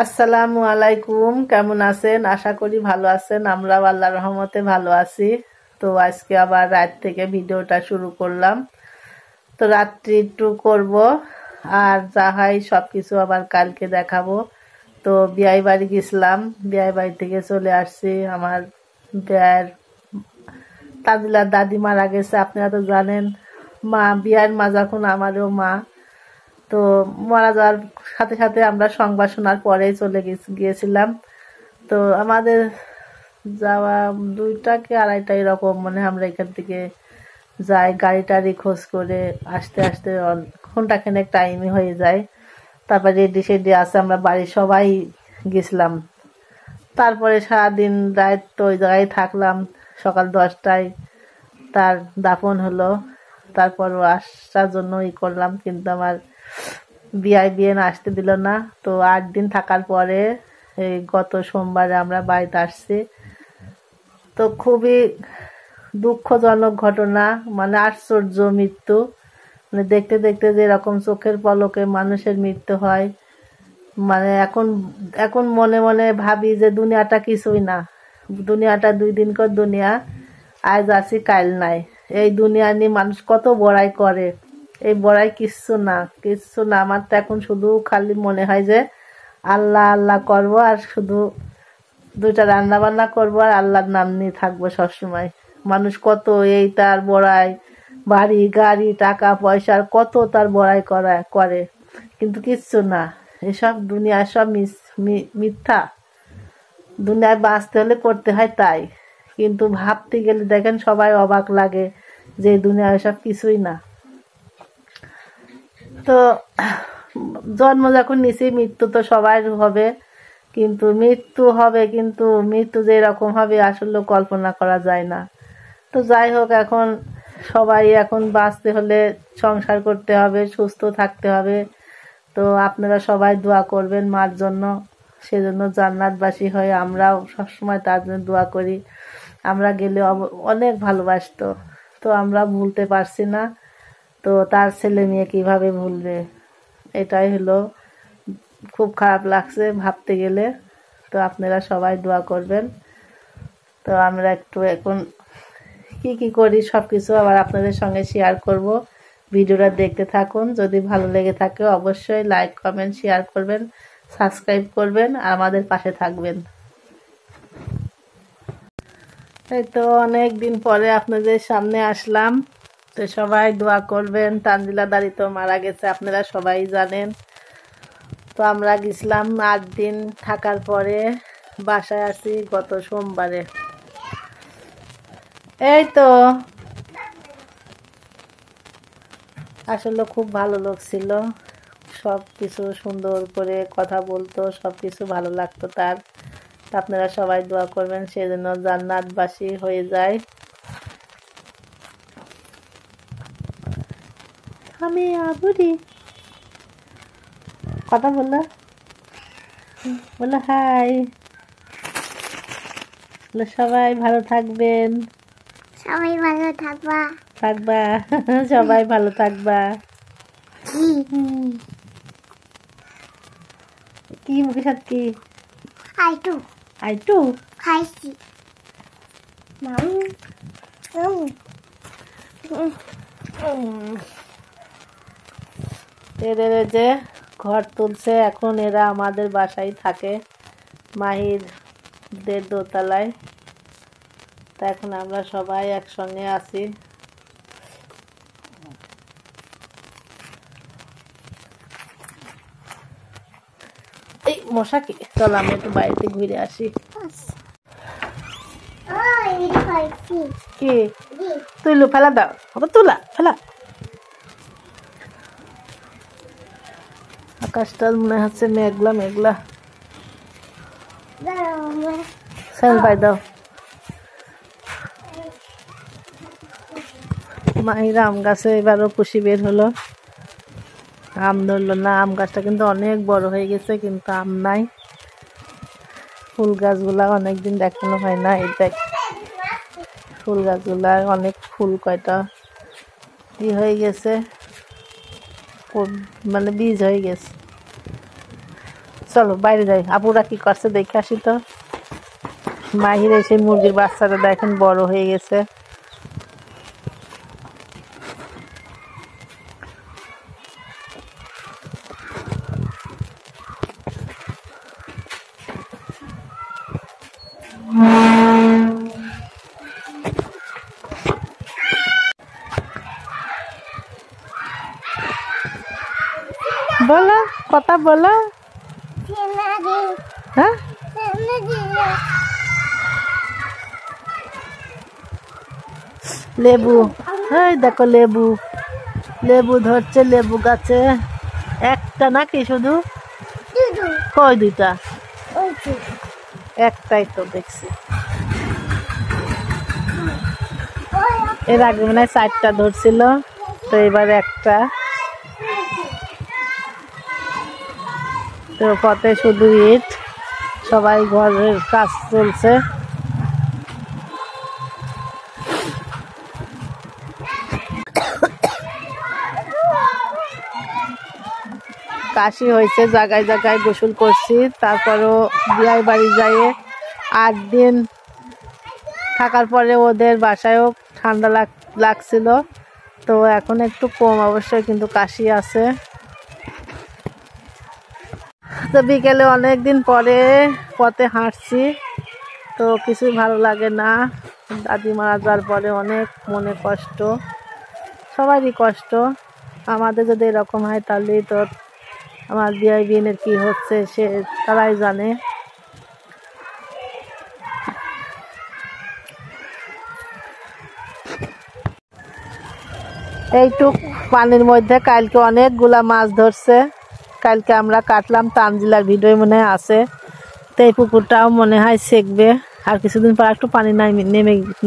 আসসালামু আলাইকুম, কেমন আছেন? আশা করি ভালো আছেন। আমরা আল্লাহর রহমতে ভালো আছি। তো আজকে আবার রাত থেকে ভিডিওটা শুরু করলাম। তো রাত্রি একটু করব, আর যা হয় সব কিছু আবার কালকে দেখাবো। তো বিয়াই বাড়ি গেছিলাম, বিয়াই বাড়ি থেকে চলে আসছি। আমার বিয়ের তাদিলার দাদি মারা গেছে, আপনারা তো জানেন। বিয়ার মা যখন আমারও মা, তো মারা যাওয়ার সাথে সাথে আমরা সংবাদ শোনার পরেই চলে গিয়েছিলাম। তো আমাদের যাওয়া 2টা কি 2:30 এরকম, মানে আমরা এখান থেকে যাই, গাড়ি টাড়ি খোঁজ করে আসতে আসতে ঘন্টাখানেক টাইমই হয়ে যায়। তারপর রেডি সেডি আছে, আমরা বাড়ির সবাই গেছিলাম। তারপরে সারাদিন রাত তো ওই জায়গায় থাকলাম। সকাল 10টায় তার দাফন হলো। তারপরও আসার জন্য করলাম, কিন্তু আমার বিয়ে আসতে দিল না। তো 8 দিন থাকার পরে এই গত সোমবারে আমরা বাড়িতে আসছি। তো খুবই দুঃখজনক ঘটনা, মানে আশ্চর্য মৃত্যু। মানে দেখতে দেখতে যে এরকম চোখের পলকে মানুষের মৃত্যু হয়, মানে এখন এখন মনে মনে ভাবি যে দুনিয়াটা কিছুই না। দুনিয়াটা 2 দিনকার দুনিয়া, আজ আছি কাল নাই। এই দুনিয়া নিয়ে মানুষ কত বড়াই করে, এই বড়াই কিচ্ছু না, কিচ্ছু না। আমার তো এখন শুধু খালি মনে হয় যে আল্লাহ আল্লাহ করবো, আর শুধু 2টা রান্না বান্না করবো, আর আল্লাহর নাম নিয়ে থাকবো সবসময়। মানুষ কত এই তার বড়াই, বাড়ি গাড়ি টাকা পয়সার কত তার বড়াই করে, কিন্তু কিচ্ছু না। এসব দুনিয়ায় সব মিথ্যা। দুনিয়ায় বাঁচতে হলে করতে হয় তাই, কিন্তু ভাবতে গেলে দেখেন সবাই অবাক লাগে যে দুনিয়ায় সব কিছুই না। তো জন্ম যখন নিছি, মৃত্যু তো সবাই হবে, কিন্তু মৃত্যু হবে, কিন্তু মৃত্যু যে এরকম হবে আসলে কল্পনা করা যায় না। তো যাই হোক, এখন সবাই এখন বাঁচতে হলে সংসার করতে হবে, সুস্থ থাকতে হবে। তো আপনারা সবাই দোয়া করবেন মার জন্য, সেজন্য জান্নাতবাসী হয়ে আমরাও সবসময় তার জন্য দোয়া করি। আমরা গেলে অনেক ভালোবাসতো, তো আমরা ভুলতে পারছি না। তো তার ছেলে মেয়ে কীভাবে ভুলবে, এটাই হলো খুব খারাপ লাগছে ভাবতে গেলে। তো আপনারা সবাই দোয়া করবেন। তো আমরা একটু এখন কি করি সব কিছু আবার আপনাদের সঙ্গে শেয়ার করব। ভিডিওটা দেখতে থাকুন। যদি ভালো লেগে থাকে অবশ্যই লাইক কমেন্ট শেয়ার করবেন, সাবস্ক্রাইব করবেন, আর আমাদের পাশে থাকবেন। এই তো অনেক দিন পরে আপনাদের সামনে আসলাম। তো সবাই দোয়া করবেন। তানজিলা দাদি তো মারা গেছে, আপনারা সবাই জানেন। তো আমরা গেছিলাম 8 দিন থাকার পরে বাসায় আসি গত সোমবারে। এই তো আসলে খুব ভালো লোক ছিল, সব কিছু সুন্দর করে কথা বলতো, সব কিছু ভালো লাগতো তার। আপনারা সবাই দোয়া করবেন সেজন্য জান্নাতবাসী হয়ে যায়। আমি আবুরি কথা বললো, বললো হাই, বললো সবাই ভালো থাকবেন, সবাই ভালো থাকবা থাকবা সবাই ভালো থাকবা। কি মুখের সাথে কি আইটু আইটু খাইছি এদের যে ঘর তুলছে, এখন এরা আমাদের বাসায় থাকে, মাহিরদের দোতলায়। তা এখন আমরা সবাই একসঙ্গে আছি। এই মশা কি, চল আমি একটু বাড়িতে ঘুরে আসি। কি তুইলু, ফেলা দাও, তুলা ফেলা। আকাশটা মনে হচ্ছে মেঘলা মেঘলা। স্যান পাই দাও। মাহিরা আম গাছে এবারও কুশি বের হলো, আম ধরলো না। আম গাছটা কিন্তু অনেক বড় হয়ে গেছে, কিন্তু আম নাই। ফুল গাছগুলা অনেকদিন দেখানো হয় না, এই দেখ ফুল গাছগুলা অনেক ফুল, কয়টা হয়ে গেছে, মানে বীজ হয়ে গেছে। চলো বাইরে যাই, আপুরা কি করছে দেখে আসি। তো মাহির এসে মুরগির বাচ্চাটা দেখেন বড় হয়ে গেছে। বলো, কথা বলো। হ্যাঁ, লেবু, এই দেখো লেবু, লেবু ধরছে লেবু গাছে। একটা নাকি শুধু? কই দুইটা? একটাই তো দেখছি, এর আগে মনে হয় 4টা ধরছিল, তো এবার একটা। তো পথে শুধু ইট, সবাই ঘরের কাজ চলছে। কাশি হয়েছে, জায়গায় জায়গায় গোসল করছি। তারপরও বিয়ে বাড়ি যাই 8 দিন থাকার পরে ওদের বাসায়ও ঠান্ডা লাগছিল, তো এখন একটু কম অবশ্যই, কিন্তু কাশি আছে। তো বিকেলে অনেক দিন পরে পথে হাঁটছি, তো কিছুই ভালো লাগে না। দাদি মারা যাওয়ার পরে অনেক মনে কষ্ট, সবারই কষ্ট। আমাদের যদি এরকম হয় তাহলেই তো আমার বিয়ের কি হচ্ছে সে তারাই জানে। এইটুক পানির মধ্যে কালকে অনেকগুলা মাছ ধরছে। কালকে আমরা কাটলাম, তানজিলার ভিডিও মনে হয় আছে। তো এই পুকুরটাও মনে হয় সেকবে আর কিছুদিন পর, একটু পানি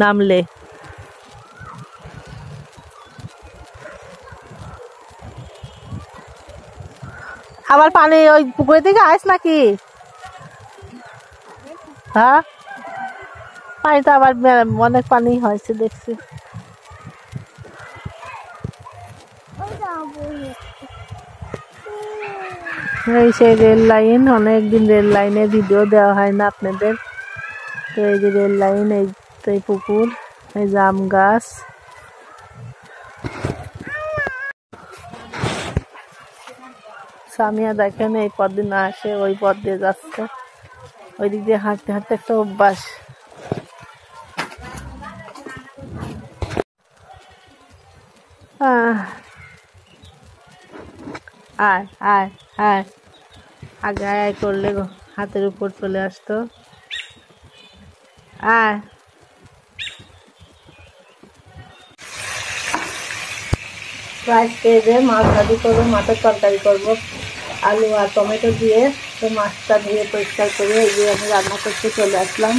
নামলে। আবার পানি ওই পুকুরের দিকে আস নাকি? হ্যাঁ, পানিটা আবার অনেক পানি হয়েছে দেখছি। এই সেই রেল লাইন, অনেকদিন রেল লাইনের ভিডিও দেওয়া হয় না আপনাদের। তো এই যে রেল লাইন, এই তো এই পুকুর, এই জাম গাছ। সামিয়া দেখেন এই পথ দিয়ে না আসে, ওই পথ দিয়ে যাচ্ছে। ওই দিক দিয়ে হাঁটতে হাঁটতে একটা অভ্যাস। আয় আয় আয়, আগে আয় আয় করলে হাতের উপর চলে আসতো। আয়, আজকে যে মাছ ভাজি করবো, মাছের তরকারি করবো আলু আর টমেটো দিয়ে। তো মাছটা ধুয়ে পরিষ্কার করে এই যে আমি রান্না করতে চলে আসলাম।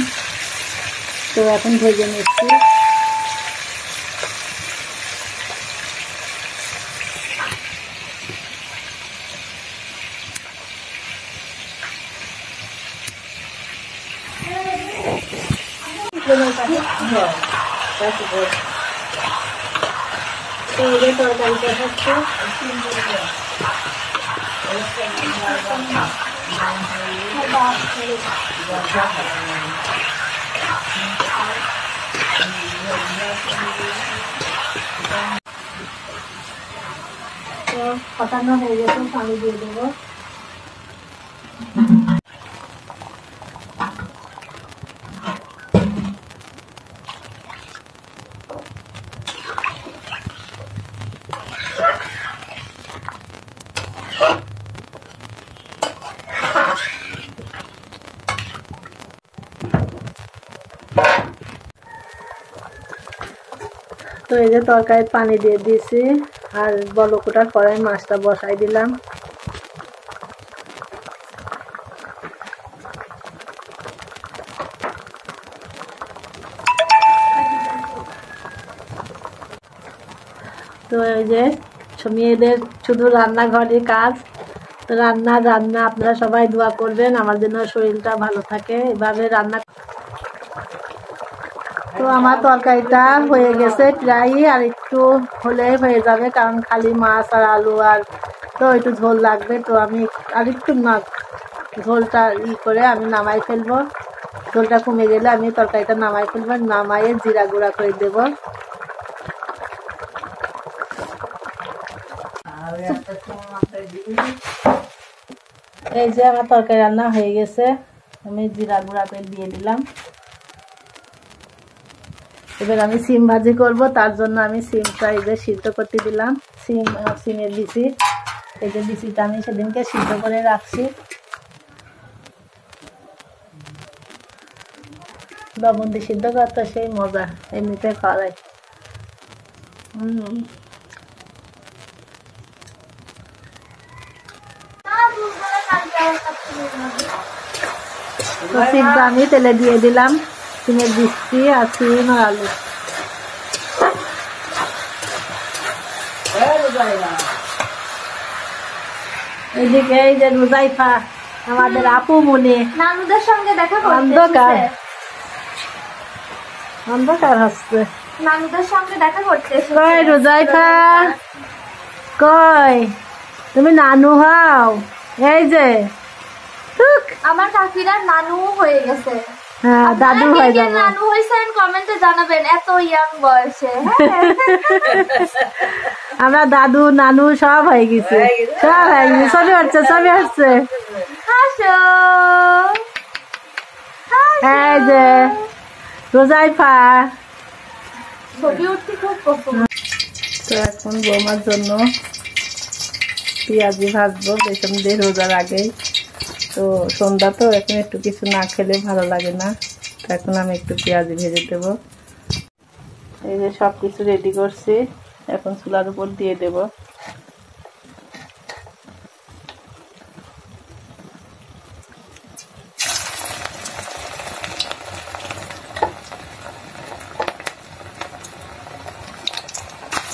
তো এখন ভেজে নিচ্ছি। তরকারিটা হচ্ছে তো কষানো হয়ে গেছে, পানি দিয়ে দেবো। তো এই যে তরকারি পানি দিয়ে দিয়েছি, আর বলকোটার পরে মাছটা বসাই দিলাম। তো এই যে মেয়েদের শুধু রান্নাঘরে কাজ, রান্না রান্না। আপনারা সবাই দোয়া করবেন আমার জন্য শরীরটা ভালো থাকে, এভাবে রান্না। তো আমার তরকারিটা হয়ে গেছে প্রায়, আর একটু হলে হয়ে যাবে, কারণ খালি মাছ আর আলু আর তো একটু ঝোল লাগবে। তো আমি আর একটু না ঝোলটা করে আমি নামাই ফেলবো। ঝোলটা কমে গেলে আমি তরকারিটা নামাই ফেলবো, নামাইয়ে জিরা গুঁড়া করে দেব। এই যে আমার তরকারি রান্না হয়ে গেছে, আমি জিরা গুঁড়া করে দিয়ে দিলাম। এবার আমি সিম ভাজি করব, তার জন্য আমি সিমটা এই যে সিদ্ধ করতে দিলাম। সিমের বিচি, এই যে বিচিটা আমি সেদিনকে সিদ্ধ করে রাখছি। লবণ দিয়ে সিদ্ধ করতে সেই মজা, এমনিতে খাওয়াই। তো সিমটা আমি তেলে দিয়ে দিলাম, সিমের বিচি আর সিম আর আলু। এদিকে এই যে রোজাইফা আমাদের আপু মনে নানুদের সঙ্গে দেখা করতে অন্ধকার এসেছে। অন্ধকার হচ্ছে। নানুদের সঙ্গে দেখা করতে এসেছে। কই রোজাইফা, কই তুমি নানু হও? এই যে আমার কাকিরা নানু হয়ে গেছে। হ্যাঁ, দাদু আপনারা হয়ে কে কে যাবো। নানু হয়েছেন কমেন্টে জানাবেন, এত ইয়াং বয়সে। আমরা দাদু নানু সব হয়ে গেছে, সব হয়ে গেছে। ছবি হচ্ছে, ছবি হচ্ছে। হাসো এই যে রোজাইফা। ছবি উঠতে খুব পছন্দ। তো এখন বৌমার জন্য পেঁয়াজি ভাজবো বেসন দিয়ে রোজার আগেই। তো সন্ধ্যা তো এখন একটু কিছু না খেলে ভালো লাগে না, তো এখন আমি একটু পেঁয়াজি ভেজে দেবো। এই যে সব কিছু রেডি করছি, এখন চুলার উপর দিয়ে দেব।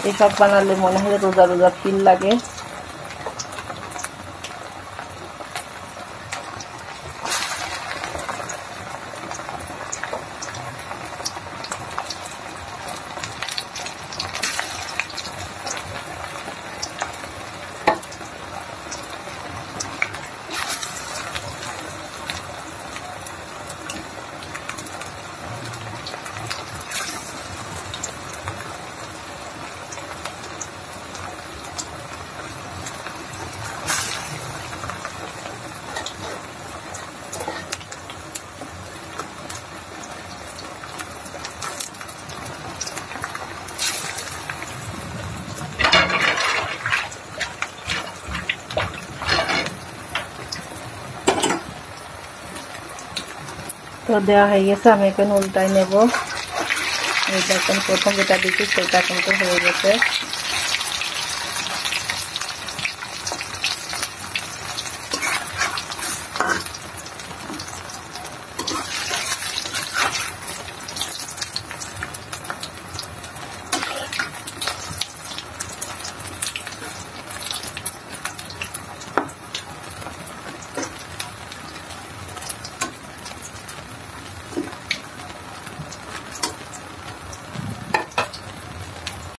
এসব বানালে মনে হয় রোজা রোজা ফিল লাগে। তো দেওয়া হয়ে গেছে, আমি এখন উল্টাই নেব। এই দেখুন প্রথম যেটা দিচ্ছি সেটা কিন্তু হয়ে গেছে।